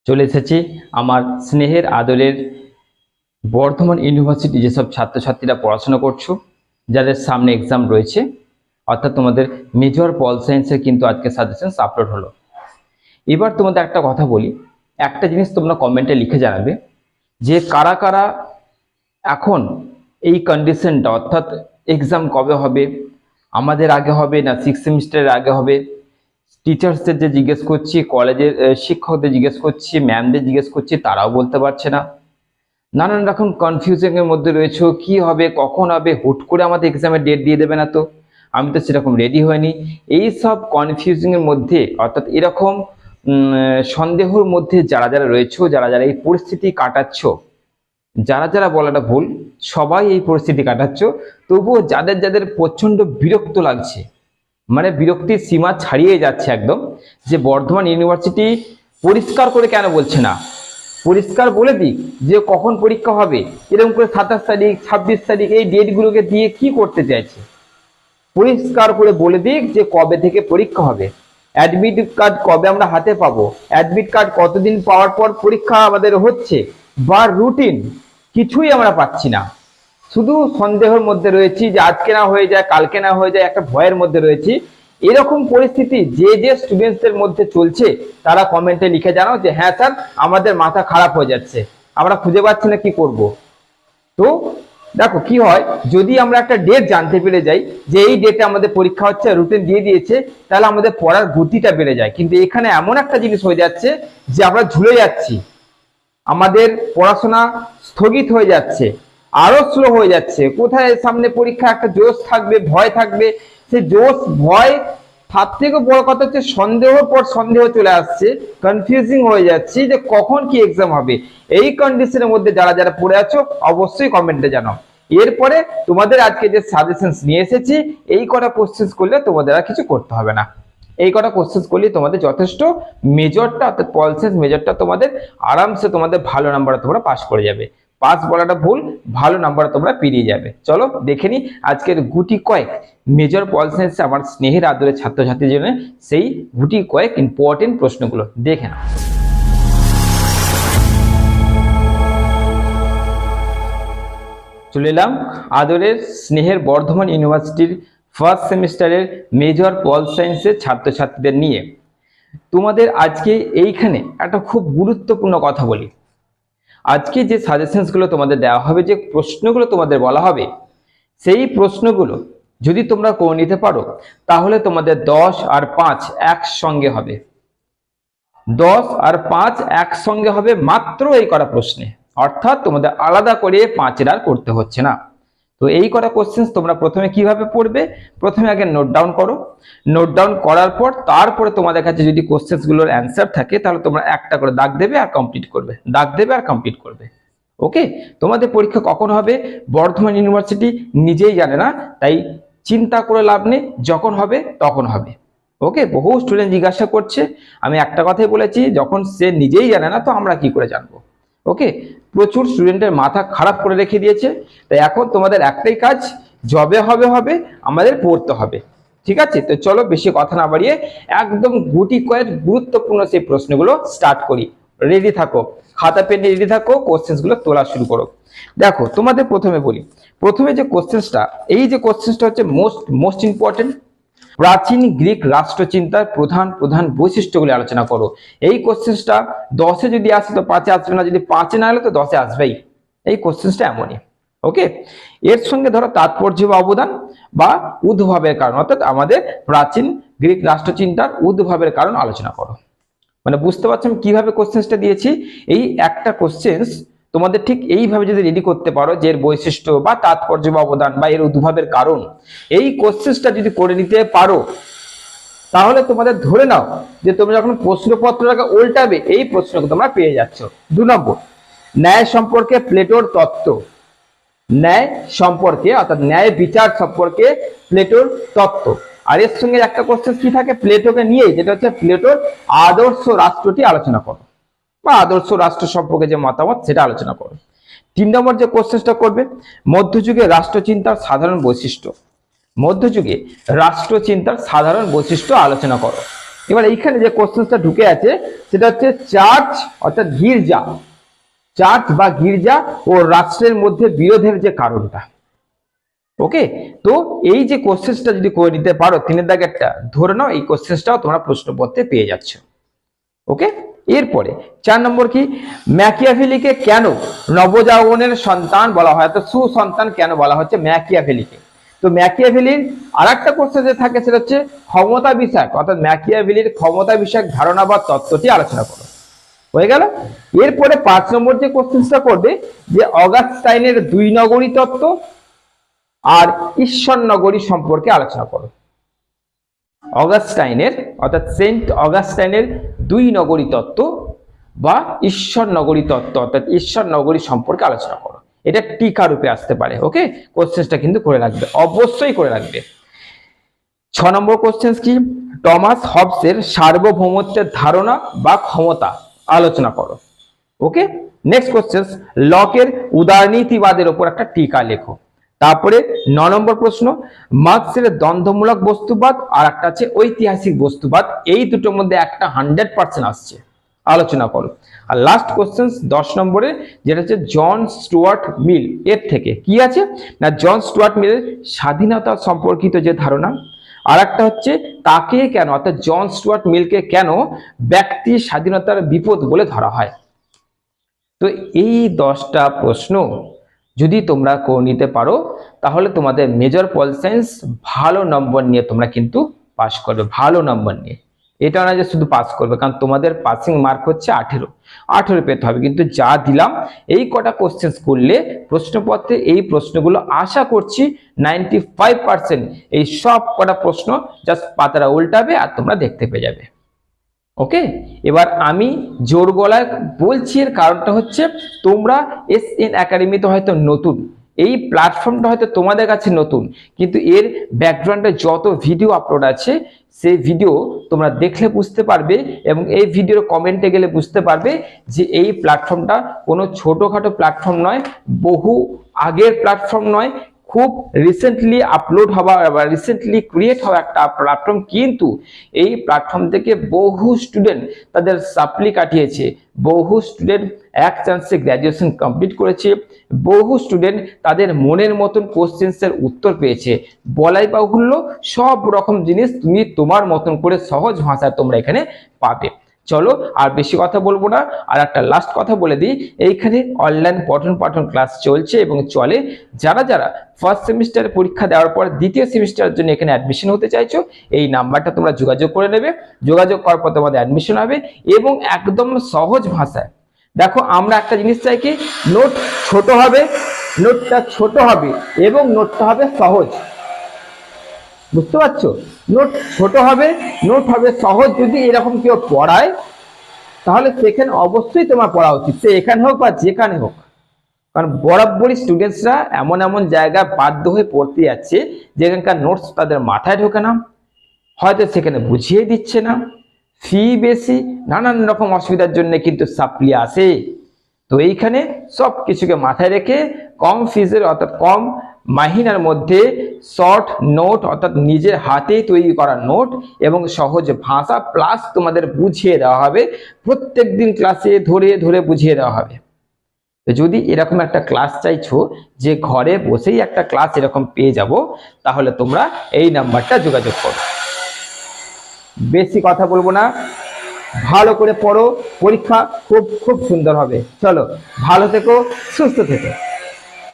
চলে এসেছি আমার স্নেহের আদরের বর্ধমান ইউনিভার্সিটি যেসব ছাত্রছাত্রীরা পড়াশোনা করছো, যাদের সামনে এক্সাম রয়েছে, অর্থাৎ তোমাদের মেজর পল সায়েন্সের কিন্তু আজকে সাজেশনস আপলোড হলো। এবার তোমাদের একটা কথা বলি, একটা জিনিস তোমরা কমেন্টে লিখে জানাবে যে কারা কারা এখন এই কন্ডিশনটা, অর্থাৎ এক্সাম কবে হবে, আমাদের আগে হবে না সিক্স সেমিস্টারের আগে হবে, টিচার্সদের যে জিজ্ঞেস করছি, কলেজের শিক্ষকদের জিজ্ঞেস করছি, ম্যামদের জিজ্ঞেস করছি, তারাও বলতে পারছে না। নানান রকম কনফিউশনের মধ্যে রয়েছে, কি হবে, কখন হবে, হুট করে আমাদের এক্সামের ডেট দিয়ে দেবে না তো, আমি তো সেরকম রেডি হয়নি। এই সব কনফিউশনের মধ্যে, অর্থাৎ এরকম সন্দেহর মধ্যে যারা যারা রয়েছে, যারা যারা এই পরিস্থিতি কাটাচ্ছ, যারা যারা বলাটা ভুল, সবাই এই পরিস্থিতি কাটাচ্ছ, তবুও যাদের যাদের প্রচন্ড বিরক্ত লাগছে, মানে বিরক্তির সীমা ছাড়িয়ে যাচ্ছে একদম, যে বর্ধমান ইউনিভার্সিটি পরিষ্কার করে কেন বলছে না, পরিষ্কার বলে দিক যে কখন পরীক্ষা হবে, এরকম করে 27 তারিখ 26 তারিখ এই ডেটগুলোকে দিয়ে কি করতে চাইছে, পরিষ্কার করে বলে দিক যে কবে থেকে পরীক্ষা হবে, অ্যাডমিট কার্ড কবে আমরা হাতে পাবো, অ্যাডমিট কার্ড কতদিন পাওয়ার পর পরীক্ষা আমাদের হচ্ছে, বা রুটিন কিছুই আমরা পাচ্ছি না। শুধু সন্দেহের মধ্যে রয়েছি যে আজকে না হয়ে যায়, কালকে না হয়ে যায়, একটা ভয়ের মধ্যে রয়েছি। এরকম পরিস্থিতি যে যে স্টুডেন্টসদের মধ্যে চলছে, তারা কমেন্টে লিখে জানাও যে হ্যাঁ স্যার, আমাদের মাথা খারাপ হয়ে যাচ্ছে, আমরা খুঁজে পাচ্ছি না কি করব। তো দেখো কি হয়, যদি আমরা একটা ডেট জানতে পেরে যাই যে এই ডেটে আমাদের পরীক্ষা হচ্ছে, রুটিন দিয়ে দিয়েছে, তাহলে আমাদের পড়ার গতিটা বেড়ে যায়। কিন্তু এখানে এমন একটা জিনিস হয়ে যাচ্ছে যে আমরা ঝুলে যাচ্ছি, আমাদের পড়াশোনা স্থগিত হয়ে যাচ্ছে, আরো স্লো হয়ে যাচ্ছে। কোথায় সামনে পরীক্ষা, একটা জোশ থাকবে, ভয় থাকবে, সেই জোশ ভয়, তার থেকে বড় কথা হচ্ছে সন্দেহর পর সন্দেহ চলে আসছে, কনফিউজিং হয়ে যাচ্ছে যে কখন কি এক্সাম হবে। এই কন্ডিশনের মধ্যে যারা যারা পড়ে আছো অবশ্যই কমেন্টে জানাও। এরপরে তোমাদের আজকে যে সাজেশনস নিয়ে এসেছি, এই কটা কোশ্চেন্স করলে তোমাদের আর কিছু করতে হবে না। এই কটা কোশ্চেন্স করলে তোমাদের যথেষ্ট, মেজরটা অর্থাৎ পল সায়েন্স মেজরটা তোমাদের আরামসে তোমাদের ভালো নাম্বারে তোমরা পাস করে যাবে। পাস বলাটা ভুল, ভালো নাম্বারে তোমরা পেরিয়ে যাবে। চলো দেখে নি আজকের গুটি কয়েক মেজর পল সায়েন্স আমার স্নেহের আদরের ছাত্রছাত্রীর জন্য সেই গুটি কয়েক ইম্পর্টেন্ট প্রশ্নগুলো দেখে নাও। চলে এলাম আদরের স্নেহের বর্ধমান ইউনিভার্সিটির ফার্স্ট সেমিস্টারের মেজর পল সায়েন্সের ছাত্রছাত্রীদের নিয়ে। তোমাদের আজকে এইখানে একটা খুব গুরুত্বপূর্ণ কথা বলি। আজকে যে সাজেশনসগুলো তোমাদের দেওয়া হবে, যে প্রশ্নগুলো তোমাদের বলা হবে, সেই প্রশ্নগুলো যদি তোমরা করে নিতে পারো, তাহলে তোমাদের 10 আর 5 একসঙ্গে হবে। 10 আর 5 একসঙ্গে হবে মাত্র এই কটা প্রশ্নে, অর্থাৎ তোমাদের আলাদা করে 5 আর করতে হচ্ছে না। তো এই কটা কোশ্চেন্স তোমরা প্রথমে কিভাবে পড়বে, প্রথমে আগে নোট ডাউন করো। নোট ডাউন করার পর তারপরে তোমাদের কাছে যদি কোশ্চেন্স গুলোর অ্যান্সার থাকে, তাহলে তোমরা একটা করে দাগ দেবে আর কমপ্লিট করবে, দাগ দেবে আর কমপ্লিট করবে। ওকে, তোমাদের পরীক্ষা কখন হবে বর্ধমান ইউনিভার্সিটি নিজেই জানে না, তাই চিন্তা করে লাভ নেই, যখন হবে তখন হবে। ওকে, বহু স্টুডেন্ট জিজ্ঞাসা করছে, আমি একটা কথাই বলেছি, যখন সে নিজেই জানে না তো আমরা কি করে জানবো। ওকে, প্রচুর স্টুডেন্টের মাথা খারাপ করে রেখে দিয়েছে, তাই এখন তোমাদের একটাই কাজ, যবে হবে হবে, আমাদের পড়তে হবে। ঠিক আছে, তো চলো বেশি কথা না বাড়িয়ে একদম গুটি কয়েক গুরুত্বপূর্ণ সেই প্রশ্নগুলো স্টার্ট করি। রেডি থাকো, খাতা পেন রেডি থাকো, কোশ্চেন্স গুলো তোলা শুরু করো। দেখো তোমাদের প্রথমে বলি, প্রথমে যে কোশ্চেন্সটা, এই যে কোশ্চেন্সটা হচ্ছে মোস্ট ইম্পর্টেন্ট। প্রাচীন গ্রিক রাষ্ট্রচিন্তার প্রধান প্রধান বৈশিষ্ট্যগুলি আলোচনা করো। এই কোশ্চেন্সটা 10-এ যদি আসে তো 5-এ আসবে না, যদি 5-এ না এলো তো 10-এ আসবেই। এই কোশ্চেন্সটা এমনই। ওকে, এর সঙ্গে ধরো তাৎপর্য বা অবদান বা উদ্ভবের কারণ, অর্থাৎ আমাদের প্রাচীন গ্রিক রাষ্ট্রচিন্তার উদ্ভবের কারণ আলোচনা করো। মানে বুঝতে পারছো আমি কিভাবে কোশ্চেন্সটা দিয়েছি। এই একটা কোশ্চেন্স তোমাদের ঠিক এইভাবে যদি রেডি করতে পারো, যে এর বৈশিষ্ট্য বা তাৎপর্য বা অবদান বা এর উদ্ভবের কারণ, এই কোশ্চেন্সটা যদি করে নিতে পারো, তাহলে তোমাদের ধরে নাও যে তোমরা যখন প্রশ্নপত্রটাকে উল্টাবে, এই প্রশ্নকে তোমরা পেয়ে যাচ্ছ। 2 নম্বর, ন্যায় সম্পর্কে প্লেটোর তত্ত্ব। ন্যায় সম্পর্কে অর্থাৎ ন্যায় বিচার সম্পর্কে প্লেটোর তত্ত্ব। আর এর সঙ্গে একটা কোশ্চেন কি থাকে প্লেটোকে নিয়ে, যেটা হচ্ছে প্লেটোর আদর্শ রাষ্ট্রটি আলোচনা করো, বা আদর্শ রাষ্ট্র সম্পর্কে যে মতামত সেটা আলোচনা করো। 3 নম্বর যে কোশ্চেনটা করবে, মধ্যযুগে রাষ্ট্রচিন্তার সাধারণ বৈশিষ্ট্য। মধ্যযুগে রাষ্ট্রচিন্তার সাধারণ বৈশিষ্ট্য আলোচনা করো। এবার এইখানে যে কোশ্চেনটা ঢুকে আছে সেটা হচ্ছে চার্চ অর্থাৎ গির্জা, চার্চ বা গির্জা ও রাষ্ট্রের মধ্যে বিরোধের যে কারণটা। ওকে, তো এই যে কোশ্চেনটা যদি করে নিতে পারো 3 দাগে একটা, ধরে নাও এই কোশ্চেনটাও তোমরা প্রশ্নপত্রে পেয়ে যাচ্ছ। ওকে, এরপরে 4 নম্বর কি, ম্যাকিয়াভেলিকে কেন নবজাগরণের সন্তান বলা হয়, তো সুসন্তান কেন বলা হচ্ছে ম্যাকিয়াভেলিকে। তো ম্যাকিয়াভেলির আরেকটা কোশ্চেন যে থাকে সেটা হচ্ছে ক্ষমতা বিষয়ক, অর্থাৎ ম্যাকিয়াভেলির ক্ষমতা বিষয়ক ধারণা বা তত্ত্বটি আলোচনা করো। হয়ে গেল। এরপরে 5 নম্বর যে কোশ্চেনটা করবে যে অগাস্টাইনের 2 নগরী তত্ত্ব আর ঈশ্বর নগরী সম্পর্কে আলোচনা করো। অগাস্টাইনের অর্থাৎ সেন্ট অগাস্টাইনের 2 নগরী তত্ত্ব বা ঈশ্বর নগরী তত্ত্ব অর্থাৎ ঈশ্বর নগরী সম্পর্কে আলোচনা করো। এটা টিকা রূপে আসতে পারে। ওকে, কোশ্চেনটা কিন্তু করে রাখবে, অবশ্যই করে রাখবে। 6 নম্বর কোশ্চেন কি, টমাস হবসের সার্বভৌমত্বের ধারণা বা ক্ষমতা আলোচনা করো। ওকে, নেক্সট কোশ্চেন, লকের উদারনীতিবাদের উপর একটা টিকা লেখো। তারপরে 9 নম্বর প্রশ্ন, মার্কসের দ্বন্দ্বমূলক বস্তুবাদ আর একটা আছে ঐতিহাসিক বস্তুবাদ, এই দুটোর মধ্যে একটা 100% আসছে, আলোচনা করো। আর লাস্ট কোশ্চেন 10 নম্বরে যেটা হচ্ছে জন স্টুয়ার্ট মিল, এর থেকে কি আছে না জন স্টুয়ার্ট মিলের স্বাধীনতা সম্পর্কিত যে ধারণা, আর একটা হচ্ছে তাকে কেন অর্থাৎ জন স্টুয়ার্ট মিলকে কেন ব্যক্তি স্বাধীনতার বিপদ বলে ধরা হয়। তো এই 10টা প্রশ্ন যদি তোমরা করে নিতে পারো তাহলে তোমাদের মেজর পল সায়েন্স ভালো নম্বর নিয়ে তোমরা কিন্তু পাস করবে, ভালো নম্বর নিয়ে। এটা না যে শুধু পাস করবে, কারণ তোমাদের পাসিং মার্ক হচ্ছে 18 পেতে হবে। কিন্তু যা দিলাম এই কটা কোশ্চেন করলে প্রশ্নপত্রে এই প্রশ্নগুলো আশা করছি 95% এই সব কটা প্রশ্ন জাস্ট পাতাটা উল্টাবে আর তোমরা দেখতে পেয়ে যাবে। ওকে, এবার আমি জোর গলায় বলছি, এর কারণটা হচ্ছে তোমরা এসএন একাডেমিতে হয়তো নতুন, এই প্ল্যাটফর্মটা হয়তো তোমাদের কাছে নতুন, কিন্তু এর ব্যাকগ্রাউন্ডে যত ভিডিও আপলোড আছে সেই ভিডিও তোমরা দেখলে বুঝতে পারবে এবং এই ভিডিওর কমেন্টে গেলে বুঝতে পারবে যে এই প্ল্যাটফর্মটা কোনো ছোটখাটো প্ল্যাটফর্ম নয়, বহু আগের প্ল্যাটফর্ম নয়, খুব রিসেন্টলি আপলোড হওয়া বা রিসেন্টলি ক্রিয়েট হওয়া একটা প্ল্যাটফর্ম। কিন্তু এই প্ল্যাটফর্ম থেকে বহু স্টুডেন্ট তাদের সাপ্লি কাটিয়েছে, বহু স্টুডেন্ট এক চান্সে গ্র্যাজুয়েশন কমপ্লিট করেছে, বহু স্টুডেন্ট তাদের মনের মতন কোশ্চেন্সের উত্তর পেয়েছে। বলাই বাহুল্য সব রকম জিনিস তুমি তোমার মতন করে সহজ ভাষায় তোমরা এখানে পাবে। চলো আর বেশি কথা বলবো না, আর একটা লাস্ট কথা বলে দিই, এইখানে অনলাইন পঠন পাঠন ক্লাস চলছে এবং চলে। যারা যারা ফার্স্ট সেমিস্টার পরীক্ষা দেওয়ার পর দ্বিতীয় সেমিস্টারের জন্য এখানে অ্যাডমিশন হতে চাইছো, এই নাম্বারটা তোমরা যোগাযোগ করে নেবে, যোগাযোগ করার পর তোমাদের অ্যাডমিশন হবে এবং একদম সহজ ভাষায়। দেখো আমরা একটা জিনিস চাই কি, নোট ছোট হবে, নোটটা ছোট হবে এবং নোটটা হবে সহজ, বুঝতে পারছো? নোট ছোট হবে, নোট হবে সহজ। যদি এরকম কেউ পড়ায় তাহলে সেখানে অবশ্যই তোমার পড়া উচিত, সে এখানে হোক বা যেখানে হোক। কারণ বরাবরই স্টুডেন্টসরা এমন এমন জায়গায় বাধ্য হয়ে পড়তে যাচ্ছে যেখানকার নোটস তাদের মাথায় ঢোকে না, হয়তো সেখানে বুঝিয়ে দিচ্ছে না, ফি বেশি, নানান রকম অসুবিধার জন্য কিন্তু সাপ্লি আসে। তো এইখানে সব কিছুকে মাথায় রেখে কম ফিজের অর্থাৎ কম মাহিনার মধ্যে শর্ট নোট অর্থাৎ নিজের হাতেই তৈরি করা নোট এবং সহজ ভাষা প্লাস তোমাদের বুঝিয়ে দেওয়া হবে, প্রত্যেক দিন ক্লাসে ধরে ধরে বুঝিয়ে দেওয়া হবে। তো যদি এরকম একটা ক্লাস চাইছো যে ঘরে বসেই একটা ক্লাস এরকম পেয়ে যাব, তাহলে তোমরা এই নাম্বারটা যোগাযোগ করো। বেশি কথা বলবো না, ভালো করে পড়ো, পরীক্ষা খুব খুব সুন্দর হবে। চলো ভালো থেকো, সুস্থ থেকো।